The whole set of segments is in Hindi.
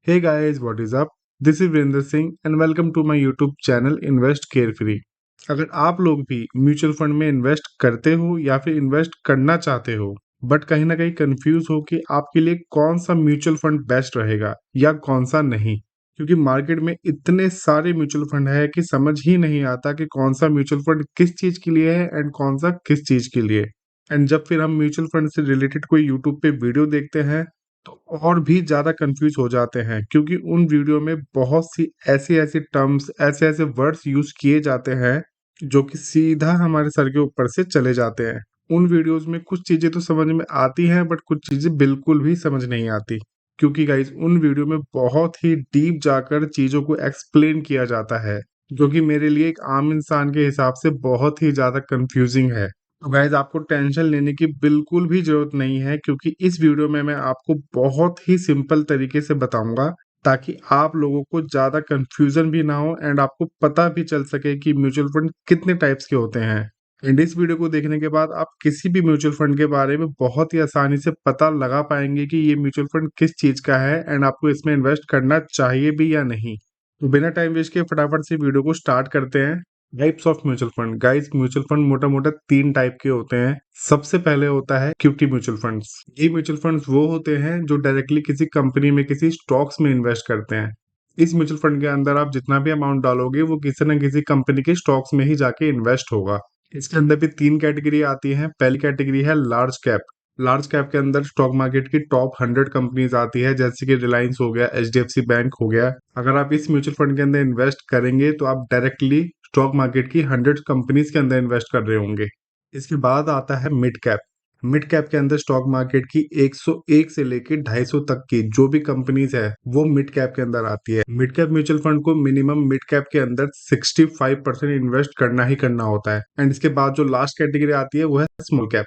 Hey guys, what is up? This is Virendra Singh and welcome to my YouTube channel invest carefree. अगर आप लोग भी म्यूचुअल फंड में इन्वेस्ट करते हो या फिर इन्वेस्ट करना चाहते हो बट कहीं ना कहीं कंफ्यूज हो कि आपके लिए कौन सा म्यूचुअल फंड बेस्ट रहेगा या कौन सा नहीं, क्योंकि मार्केट में इतने सारे म्यूचुअल फंड है कि समझ ही नहीं आता कि कौन सा म्यूचुअल फंड किस चीज के लिए है एंड कौन सा किस चीज के लिए। एंड जब फिर हम म्यूचुअल फंड से रिलेटेड कोई यूट्यूब पे वीडियो देखते हैं तो और भी ज़्यादा कंफ्यूज हो जाते हैं, क्योंकि उन वीडियो में बहुत सी ऐसी ऐसी टर्म्स ऐसे ऐसे वर्ड्स यूज किए जाते हैं जो कि सीधा हमारे सर के ऊपर से चले जाते हैं। उन वीडियोस में कुछ चीज़ें तो समझ में आती हैं बट कुछ चीज़ें बिल्कुल भी समझ नहीं आती, क्योंकि गाइज उन वीडियो में बहुत ही डीप जाकर चीज़ों को एक्सप्लेन किया जाता है जो कि मेरे लिए एक आम इंसान के हिसाब से बहुत ही ज़्यादा कंफ्यूजिंग है। तो गाइज आपको टेंशन लेने की बिल्कुल भी जरूरत नहीं है, क्योंकि इस वीडियो में मैं आपको बहुत ही सिंपल तरीके से बताऊंगा ताकि आप लोगों को ज़्यादा कंफ्यूजन भी ना हो एंड आपको पता भी चल सके कि म्यूचुअल फंड कितने टाइप्स के होते हैं। एंड इस वीडियो को देखने के बाद आप किसी भी म्यूचुअल फंड के बारे में बहुत ही आसानी से पता लगा पाएंगे कि ये म्यूचुअल फंड किस चीज़ का है एंड आपको इसमें इन्वेस्ट करना चाहिए भी या नहीं। तो बिना टाइम वेस्ट किए फटाफट से वीडियो को स्टार्ट करते हैं। Types of mutual fund. Guys mutual fund मोटा मोटा तीन टाइप के होते हैं। सबसे पहले होता है इक्विटी म्यूचुअल फंड्स। ये म्यूचुअल फंड्स वो होते हैं जो डायरेक्टली किसी कंपनी में किसी स्टॉक्स में इन्वेस्ट करते हैं। इस म्यूचुअल फंड के अंदर आप जितना भी अमाउंट डालोगे वो किसी न किसी कंपनी के स्टॉक्स में ही जाके इन्वेस्ट होगा। इसके अंदर भी तीन कैटेगरी आती हैं। पहली कैटेगरी है लार्ज कैप। लार्ज कैप के अंदर स्टॉक मार्केट की टॉप 100 कंपनीज आती है, जैसे कि रिलायंस हो गया, एचडीएफसी बैंक हो गया। अगर आप इस म्यूचुअल फंड के अंदर इन्वेस्ट करेंगे तो आप डायरेक्टली स्टॉक मार्केट की 100 कंपनीज के अंदर इन्वेस्ट कर रहे होंगे। इसके बाद आता है मिड कैप। मिड कैप के अंदर स्टॉक मार्केट की 101 से लेके 250 तक की जो भी कंपनीज है वो मिड कैप के अंदर आती है। मिड कैप म्यूचुअल फंड को मिनिमम मिड कैप के अंदर 65% इन्वेस्ट करना ही करना होता है। एंड इसके बाद जो लास्ट कैटेगरी आती है वो है स्मॉल कैप।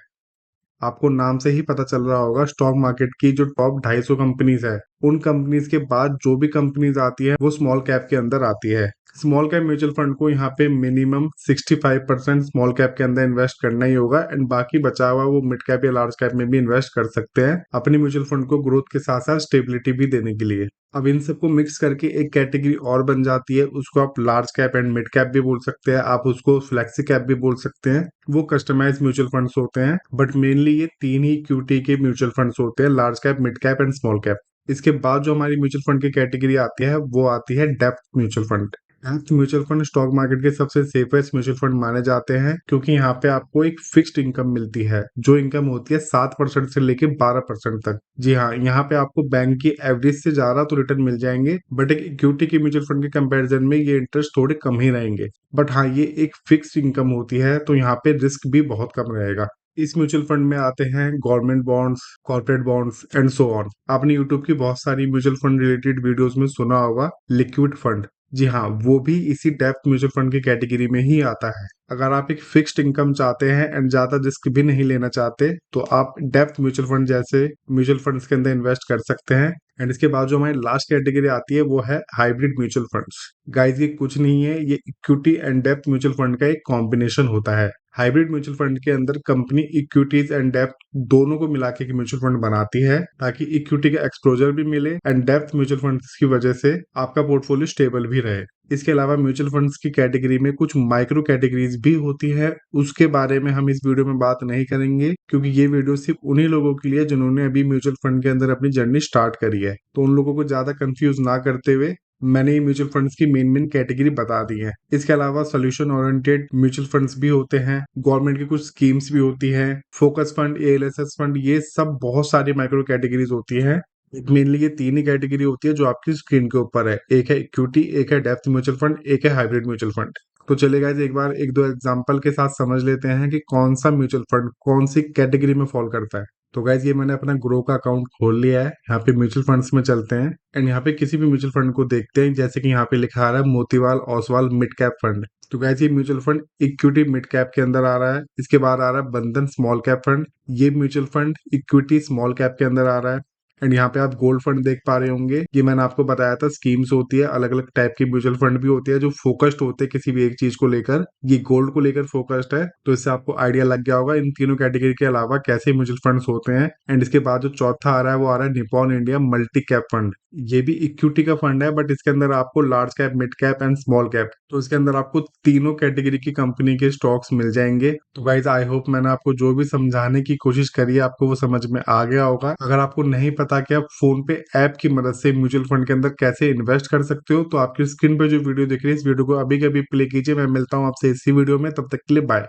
आपको नाम से ही पता चल रहा होगा, स्टॉक मार्केट की जो टॉप 250 कंपनीज है उन कंपनीज के बाद जो भी कंपनीज आती है वो स्मॉल कैप के अंदर आती है। स्मॉल कैप म्यूचुअल फंड को यहाँ पे मिनिमम 65% स्मॉल कैप के अंदर इन्वेस्ट करना ही होगा एंड बाकी बचा हुआ वो मिड कैप या लार्ज कैप में भी इन्वेस्ट कर सकते हैं अपने म्यूचुअल फंड को ग्रोथ के साथ साथ स्टेबिलिटी भी देने के लिए। अब इन सबको मिक्स करके एक कैटेगरी और बन जाती है, उसको आप large cap and mid cap भी बोल सकते हैं, आप उसको फ्लेक्सी कैप भी बोल सकते हैं। वो कस्टमाइज म्यूचुअल फंड्स होते हैं बट मेनली ये तीन ही इक्विटी के म्यूचुअल फंड्स होते हैं, large cap, mid cap and small cap. इसके बाद जो हमारी म्यूचुअल फंड की कैटेगरी आती है वो आती है depth mutual fund. Depth mutual fund stock market के सबसे सेफेस्ट म्यूचुअल फंड माने जाते हैं, क्योंकि यहाँ पे आपको एक फिक्स्ड इनकम मिलती है जो इनकम होती है 7% से लेके 12% तक। जी हाँ, यहाँ पे आपको बैंक की एवरेज से ज्यादा तो रिटर्न मिल जाएंगे बट एक इक्विटी की म्यूचुअल फंड के कंपैरिजन में ये इंटरेस्ट थोड़े कम ही रहेंगे। बट हाँ, ये एक फिक्स्ड इनकम होती है तो यहाँ पे रिस्क भी बहुत कम रहेगा। इस म्यूचुअल फंड में आते हैं government bonds, corporate bonds and so on. आपने यूट्यूब की बहुत सारी म्यूचुअल फंड रिलेटेड वीडियोस में सुना होगा लिक्विड फंड। जी हाँ, वो भी इसी डेप्थ म्यूचुअल फंड की कैटेगरी में ही आता है। अगर आप एक फिक्स्ड इनकम चाहते हैं एंड ज्यादा रिस्क भी नहीं लेना चाहते तो आप डेप्थ म्यूचुअल फंड जैसे म्यूचुअल फंड्स के अंदर इन्वेस्ट कर सकते हैं। एंड इसके बाद जो हमारी लास्ट कैटेगरी आती है वो है हाइब्रिड म्यूचुअल फंड्स। गाइस ये कुछ नहीं है, ये equity and depth mutual fund का एक कॉम्बिनेशन होता है। हाइब्रिड म्यूचुअल फंड के अंदर कंपनी इक्विटीज एंड डेप्थ दोनों को मिला के म्यूचुअल फंड बनाती है ताकि इक्विटी का एक्सपोजर भी मिले एंड डेप्थ म्यूचुअल फंड्स की वजह से आपका पोर्टफोलियो स्टेबल भी रहे। इसके अलावा म्यूचुअल फंड्स की कैटेगरी में कुछ माइक्रो कैटेगरीज भी होती है, उसके बारे में हम इस वीडियो में बात नहीं करेंगे क्योंकि ये वीडियो सिर्फ उन्हीं लोगों के लिए जिन्होंने अभी म्यूचुअल फंड के अंदर अपनी जर्नी स्टार्ट करी है। तो उन लोगों को ज्यादा कंफ्यूज ना करते हुए मैंने ये म्यूचुअल फंड्स की मेन मेन कैटेगरी बता दी है। इसके अलावा सोल्यूशन ओरिएंटेड म्यूचुअल फंड्स भी होते हैं, गवर्नमेंट की कुछ स्कीम्स भी होती हैं, फोकस फंड, एएलएसएस फंड, ये सब बहुत सारी माइक्रो कैटेगरीज होती हैं। मेनली ये तीन ही कैटेगरी होती है जो आपकी स्क्रीन के ऊपर है, एक है इक्विटी, एक है डेप्थ म्यूचुअल फंड, एक है हाइब्रिड म्यूचुअल फंड। तो चलेगा, एक बार एक दो एग्जांपल के साथ समझ लेते हैं कि कौन सा म्यूचुअल फंड कौन सी कैटेगरी में फॉल करता है। तो गाइज ये मैंने अपना ग्रो का अकाउंट खोल लिया है। यहाँ पे म्यूचुअल फंड्स में चलते हैं एंड यहाँ पे किसी भी म्यूचुअल फंड को देखते हैं, जैसे कि यहाँ पे लिखा आ रहा है Motilal Oswal mid cap fund. तो गाइज ये mutual fund equity mid cap के अंदर आ रहा है। इसके बाद आ रहा है बंधन स्मॉल कैप फंड, ये mutual fund equity small cap के अंदर आ रहा है। एंड यहाँ पे आप गोल्ड फंड देख पा रहे होंगे। ये मैंने आपको बताया था स्कीम्स होती है, अलग अलग टाइप की म्यूचुअल फंड भी होती है जो फोकस्ड होते हैं किसी भी एक चीज को लेकर। ये गोल्ड को लेकर फोकस्ड है, तो इससे आपको आइडिया लग गया होगा इन तीनों कैटेगरी के अलावा कैसे म्यूचुअल फंड्स होते हैं। एंड इसके बाद जो चौथा आ रहा है वो आ रहा है Nippon India multi cap fund. ये भी इक्विटी का फंड है, बट इसके अंदर आपको large cap, mid cap and small cap, तो इसके अंदर आपको तीनों कैटेगरी की कंपनी के स्टॉक्स मिल जाएंगे। तो गाइज आई होप मैंने आपको जो भी समझाने की कोशिश करी है आपको वो समझ में आ गया होगा। अगर आपको नहीं पता कि आप फोन पे ऐप की मदद से म्यूचुअल फंड के अंदर कैसे इन्वेस्ट कर सकते हो, तो आपकी स्क्रीन पे जो वीडियो दिख रही है इस वीडियो को अभी के अभी प्ले कीजिए। मैं मिलता हूँ आपसे इसी वीडियो में, तब तक के लिए बाय।